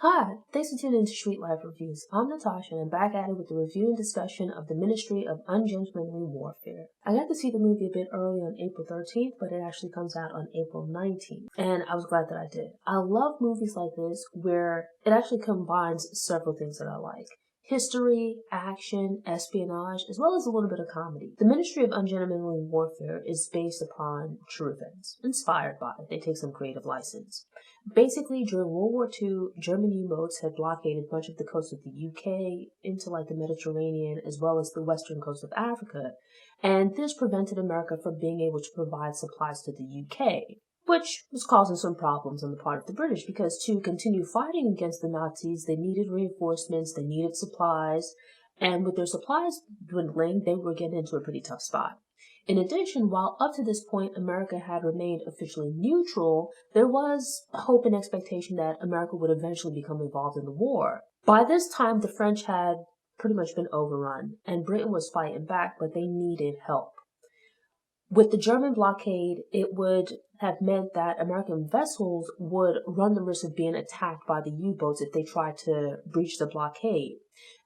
Hi, thanks for tuning into Street Life Reviews. I'm Natasha and I'm back at it with the review and discussion of The Ministry of Ungentlemanly Warfare. I got to see the movie a bit early on April 13th, but it actually comes out on April 19th, and I was glad that I did. I love movies like this where it actually combines several things that I like. History, action, espionage, as well as a little bit of comedy. The Ministry of Ungentlemanly Warfare is based upon true events, inspired by it. They take some creative license. Basically, during World War II, German U-boats had blockaded much of the coast of the UK into the Mediterranean as well as the western coast of Africa, and this prevented America from being able to provide supplies to the UK, which was causing some problems on the part of the British because to continue fighting against the Nazis, they needed reinforcements, they needed supplies, and with their supplies dwindling, they were getting into a pretty tough spot. In addition, while up to this point America had remained officially neutral, there was hope and expectation that America would eventually become involved in the war. By this time, the French had pretty much been overrun, and Britain was fighting back, but they needed help. With the German blockade, it would have meant that American vessels would run the risk of being attacked by the U-boats if they tried to breach the blockade.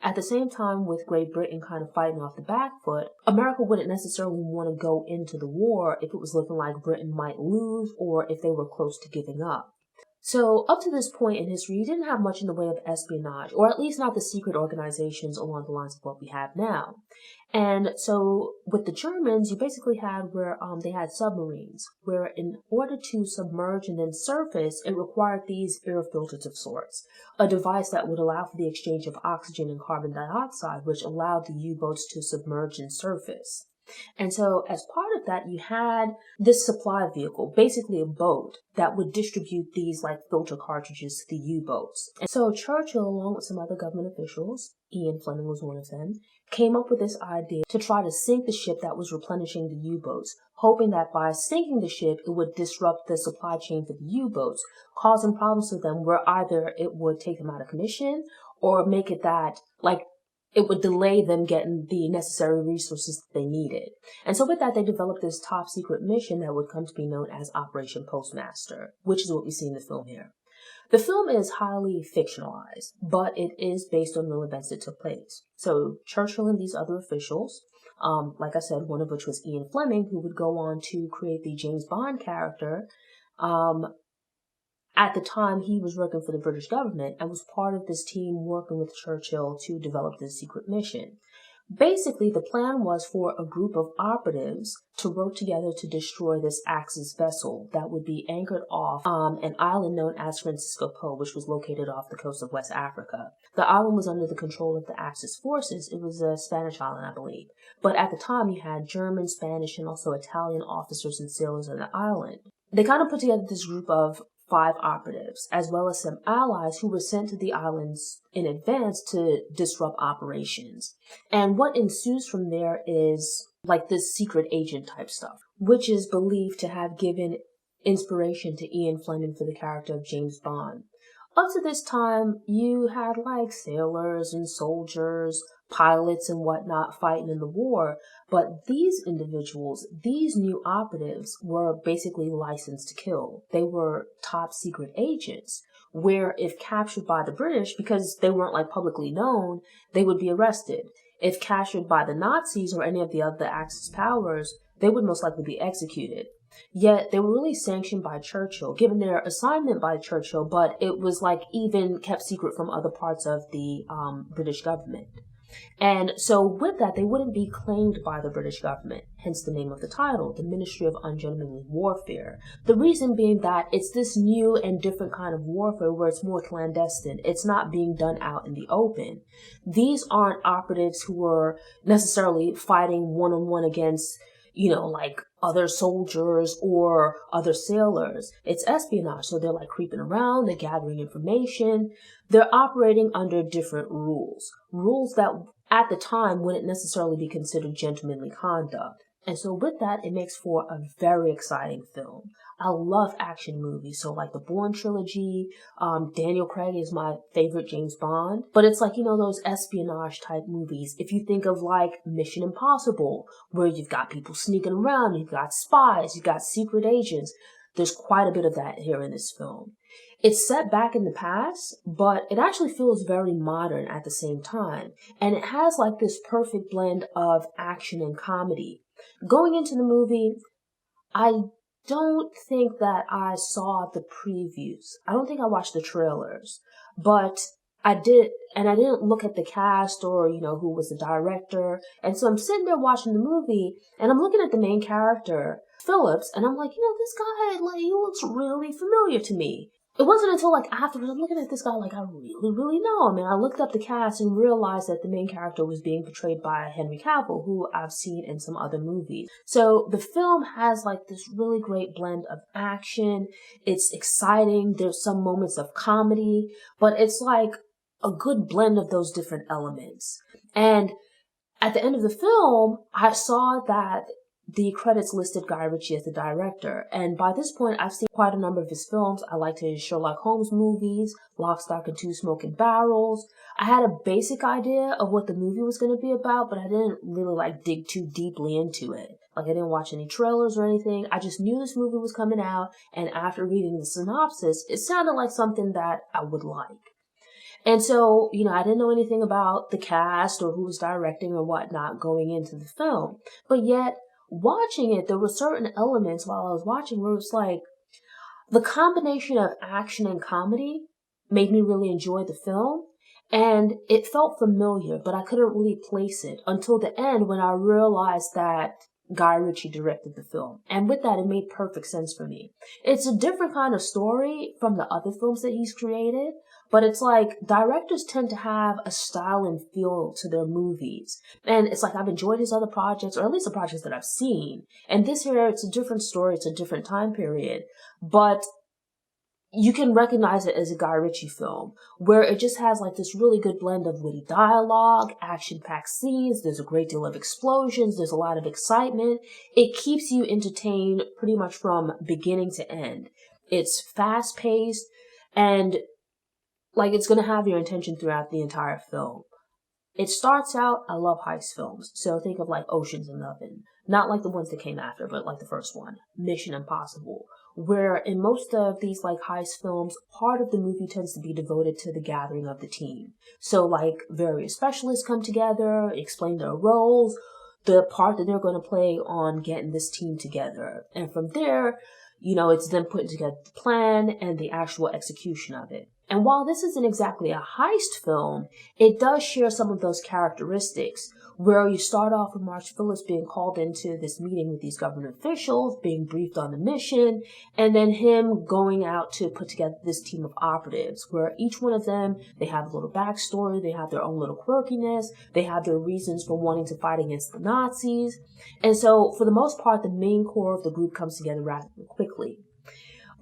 At the same time, with Great Britain kind of fighting off the back foot, America wouldn't necessarily want to go into the war if it was looking like Britain might lose or if they were close to giving up. So up to this point in history, you didn't have much in the way of espionage, or at least not the secret organizations along the lines of what we have now. And so with the Germans, you basically had where they had submarines, where in order to submerge and then surface, it required these air filters of sorts, a device that would allow for the exchange of oxygen and carbon dioxide, which allowed the U-boats to submerge and surface. And so as part of that, you had this supply vehicle, basically a boat that would distribute these filter cartridges to the U-boats. And so Churchill, along with some other government officials, Ian Fleming was one of them, came up with this idea to try to sink the ship that was replenishing the U-boats, hoping that by sinking the ship, it would disrupt the supply chain for the U-boats, causing problems for them where either it would take them out of commission or make it that, it would delay them getting the necessary resources that they needed. And so with that, they developed this top secret mission that would come to be known as Operation Postmaster, which is what we see in the film here. The film is highly fictionalized, but it is based on real events that took place. So Churchill and these other officials, like I said, one of which was Ian Fleming, who would go on to create the James Bond character, at the time, he was working for the British government and was part of this team working with Churchill to develop this secret mission. Basically, the plan was for a group of operatives to work together to destroy this Axis vessel that would be anchored off an island known as Francisco Po, which was located off the coast of West Africa. The island was under the control of the Axis forces. It was a Spanish island, I believe. But at the time, you had German, Spanish, and also Italian officers and sailors on the island. They kind of put together this group of 5 operatives, as well as some allies who were sent to the islands in advance to disrupt operations. And what ensues from there is this secret agent type stuff, which is believed to have given inspiration to Ian Fleming for the character of James Bond. Up to this time, you had sailors and soldiers, pilots and whatnot fighting in the war, but these individuals, these new operatives, were basically licensed to kill. They were top secret agents, where if captured by the British, because they weren't publicly known, they would be arrested. If captured by the Nazis or any of the other Axis powers, they would most likely be executed. Yet they were really sanctioned by Churchill, given their assignment by Churchill, but it was even kept secret from other parts of the British government. And so with that, they wouldn't be claimed by the British government, hence the name of the title, the Ministry of Ungentlemanly Warfare. The reason being that it's this new and different kind of warfare where it's more clandestine. It's not being done out in the open. These aren't operatives who are necessarily fighting one-on-one against other soldiers or other sailors. It's espionage, so they're creeping around, they're gathering information. They're operating under different rules that at the time wouldn't necessarily be considered gentlemanly conduct. And so with that, it makes for a very exciting film. I love action movies, so the Bourne trilogy, Daniel Craig is my favorite James Bond, but it's those espionage type movies. If you think of Mission Impossible, where you've got people sneaking around, you've got spies, you've got secret agents, there's quite a bit of that here in this film. It's set back in the past, but it actually feels very modern at the same time. And it has like this perfect blend of action and comedy. Going into the movie, I don't think that I saw the previews. I don't think I watched the trailers, but I did, and I didn't look at the cast or, who was the director. And so I'm sitting there watching the movie and I'm looking at the main character, Phillips, and I'm like, this guy, like, he looks really familiar to me. It wasn't until like afterwards I'm looking at this guy like I really, really know him. And I looked up the cast and realized that the main character was being portrayed by Henry Cavill, who I've seen in some other movies. So the film has like this really great blend of action. It's exciting. There's some moments of comedy, but it's like a good blend of those different elements. And at the end of the film, I saw that the credits listed Guy Ritchie as the director. And by this point, I've seen quite a number of his films. I liked his Sherlock Holmes movies, Lock, Stock, and Two Smoking Barrels. I had a basic idea of what the movie was going to be about, but I didn't really like dig too deeply into it. Like I didn't watch any trailers or anything. I just knew this movie was coming out. And after reading the synopsis, it sounded like something that I would like. And so, I didn't know anything about the cast or who was directing or whatnot going into the film. But yet, watching it, there were certain elements while I was watching where it's like, the combination of action and comedy made me really enjoy the film. And it felt familiar, but I couldn't really place it until the end when I realized that Guy Ritchie directed the film. And with that, it made perfect sense for me. It's a different kind of story from the other films that he's created, but it's like directors tend to have a style and feel to their movies. And it's like I've enjoyed his other projects, or at least the projects that I've seen. And this here, it's a different story, it's a different time period. But you can recognize it as a Guy Ritchie film, where it just has like this really good blend of witty dialogue, action-packed scenes, there's a great deal of explosions, there's a lot of excitement. It keeps you entertained pretty much from beginning to end. It's fast-paced, and like it's gonna have your attention throughout the entire film. It starts out, I love heist films, so think of like Ocean's 11. Not like the ones that came after, but like the first one, Mission Impossible, where in most of these like heist films, part of the movie tends to be devoted to the gathering of the team. So like various specialists come together, explain their roles, the part that they're going to play on getting this team together. And from there, it's them putting together the plan and the actual execution of it. And while this isn't exactly a heist film, it does share some of those characteristics, where you start off with Mark Phillips being called into this meeting with these government officials, being briefed on the mission, and then him going out to put together this team of operatives, where each one of them, they have a little backstory, they have their own little quirkiness, they have their reasons for wanting to fight against the Nazis. And so, for the most part, the main core of the group comes together rather quickly.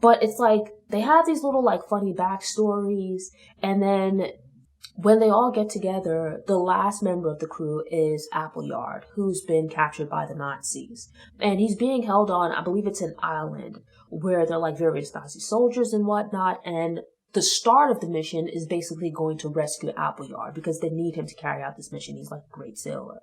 But it's like, they have these little like funny backstories, and then when they all get together, the last member of the crew is Appleyard, who's been captured by the Nazis. And he's being held on, I believe it's an island, where there are like various Nazi soldiers and whatnot, and the start of the mission is basically going to rescue Appleyard because they need him to carry out this mission. He's like a great sailor.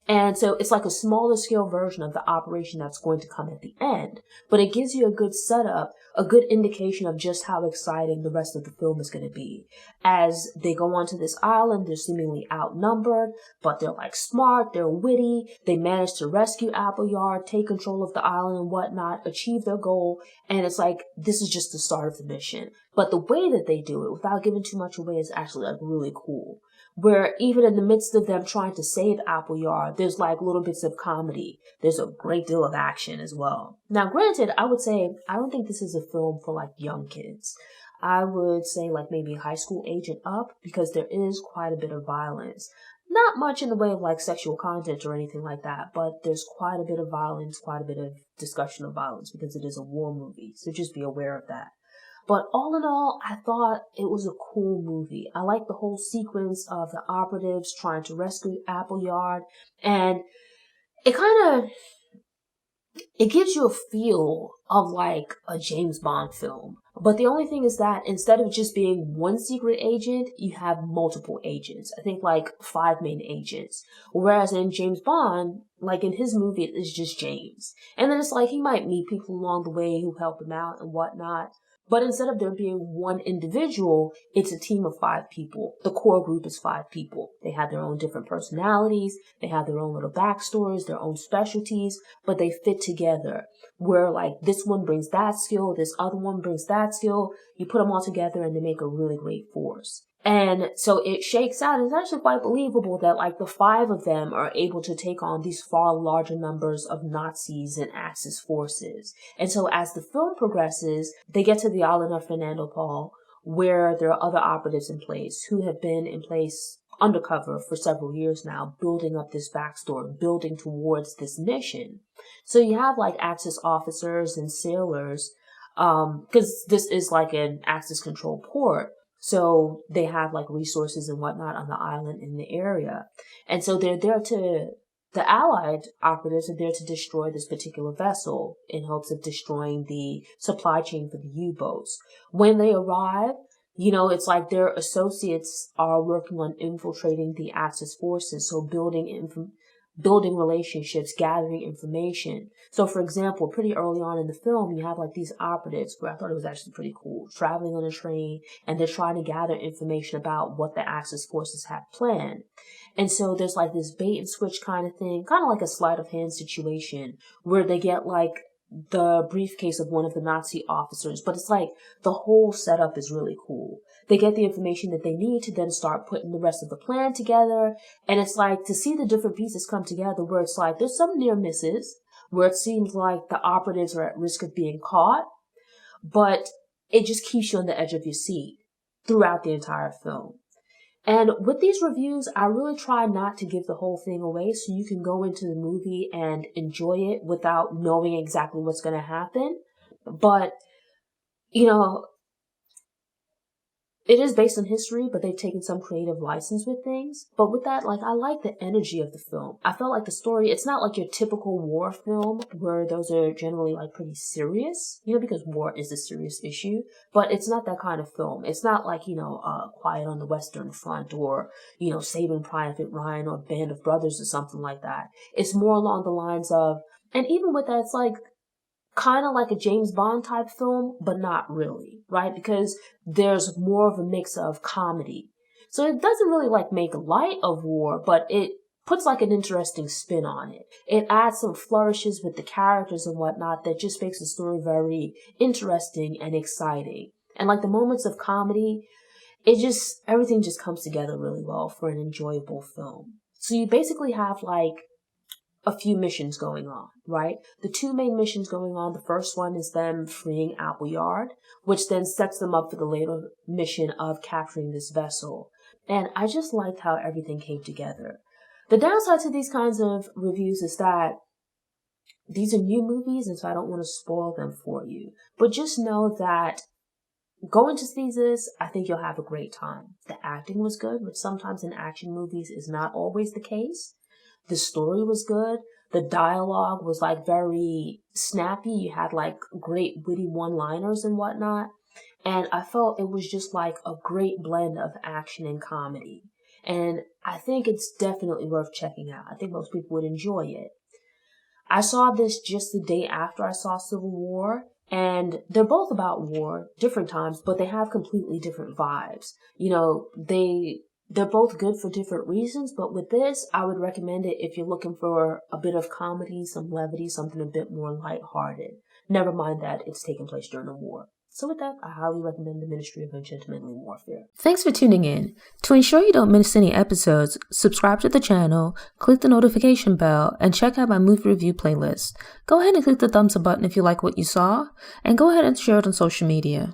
And so it's like a smaller scale version of the operation that's going to come at the end. But it gives you a good setup, a good indication of just how exciting the rest of the film is going to be. As they go onto this island, they're seemingly outnumbered, but they're like smart, they're witty, they manage to rescue Appleyard, take control of the island and whatnot, achieve their goal, and it's like, this is just the start of the mission. But the way that they do it, without giving too much away, is actually like really cool. Where even in the midst of them trying to save Appleyard, there's like little bits of comedy. There's a great deal of action as well. Now, granted, I would say, I don't think this is a film for like young kids. I would say like maybe high school age and up, because there is quite a bit of violence. Not much in the way of like sexual content or anything like that, but there's quite a bit of violence, quite a bit of discussion of violence, because it is a war movie. So just be aware of that. But all in all, I thought it was a cool movie. I liked the whole sequence of the operatives trying to rescue Appleyard. And it gives you a feel of like a James Bond film. But the only thing is that instead of just being one secret agent, you have multiple agents. I think like 5 main agents. Whereas in James Bond, like in his movie, it's just James. And then it's like he might meet people along the way who help him out and whatnot. But instead of there being one individual, it's a team of 5 people. The core group is 5 people. They have their own different personalities. They have their own little backstories, their own specialties, but they fit together. Where like this one brings that skill, this other one brings that skill. You put them all together and they make a really great force. And so it shakes out. It's actually quite believable that like the 5 of them are able to take on these far larger numbers of Nazis and Axis forces. And so as the film progresses, they get to the island of Fernando Poo, where there are other operatives in place who have been in place undercover for several years now, building up this backstory, building towards this mission. So you have like Axis officers and sailors, because this is like an Axis controlled port. So they have like resources and whatnot on the island in the area. And so they're there the Allied operatives are there to destroy this particular vessel in hopes of destroying the supply chain for the U-boats. When they arrive, it's like their associates are working on infiltrating the Axis forces. So building relationships, gathering information. So for example, pretty early on in the film, you have like these operatives where I thought it was actually pretty cool, traveling on a train, and they're trying to gather information about what the Axis forces have planned. And so there's like this bait and switch kind of thing, kind of like a sleight of hand situation where they get like the briefcase of one of the Nazi officers, but it's like the whole setup is really cool. They get the information that they need to then start putting the rest of the plan together. And it's like to see the different pieces come together where it's like there's some near misses where it seems like the operatives are at risk of being caught, but it just keeps you on the edge of your seat throughout the entire film. And with these reviews, I really try not to give the whole thing away so you can go into the movie and enjoy it without knowing exactly what's going to happen. But, it is based on history, but they've taken some creative license with things. But with that, I like the energy of the film. I felt like the story, it's not like your typical war film where those are generally pretty serious, because war is a serious issue. But it's not that kind of film. It's not like, Quiet on the Western Front or, Saving Private Ryan or Band of Brothers or something like that. It's more along the lines of, and even with that, it's kind of like a James Bond type film, but not really, right? Because there's more of a mix of comedy. So it doesn't really make light of war, but it puts an interesting spin on it. It adds some flourishes with the characters and whatnot that just makes the story very interesting and exciting. And the moments of comedy, everything just comes together really well for an enjoyable film. So you basically have a few missions going on, right? The 2 main missions going on, the first one is them freeing Appleyard, which then sets them up for the later mission of capturing this vessel. And I just liked how everything came together. The downside to these kinds of reviews is that these are new movies, and so I don't want to spoil them for you. But just know that going to see this, I think you'll have a great time. The acting was good, which sometimes in action movies is not always the case. The story was good. The dialogue was very snappy. You had great witty one-liners and whatnot. And I felt it was just a great blend of action and comedy. And I think it's definitely worth checking out. I think most people would enjoy it. I saw this just the day after I saw Civil War. And they're both about war, different times, but they have completely different vibes. They're both good for different reasons, but with this, I would recommend it if you're looking for a bit of comedy, some levity, something a bit more lighthearted. Never mind that it's taking place during a war. So with that, I highly recommend The Ministry of Ungentlemanly Warfare. Thanks for tuning in. To ensure you don't miss any episodes, subscribe to the channel, click the notification bell, and check out my movie review playlist. Go ahead and click the thumbs up button if you like what you saw, and go ahead and share it on social media.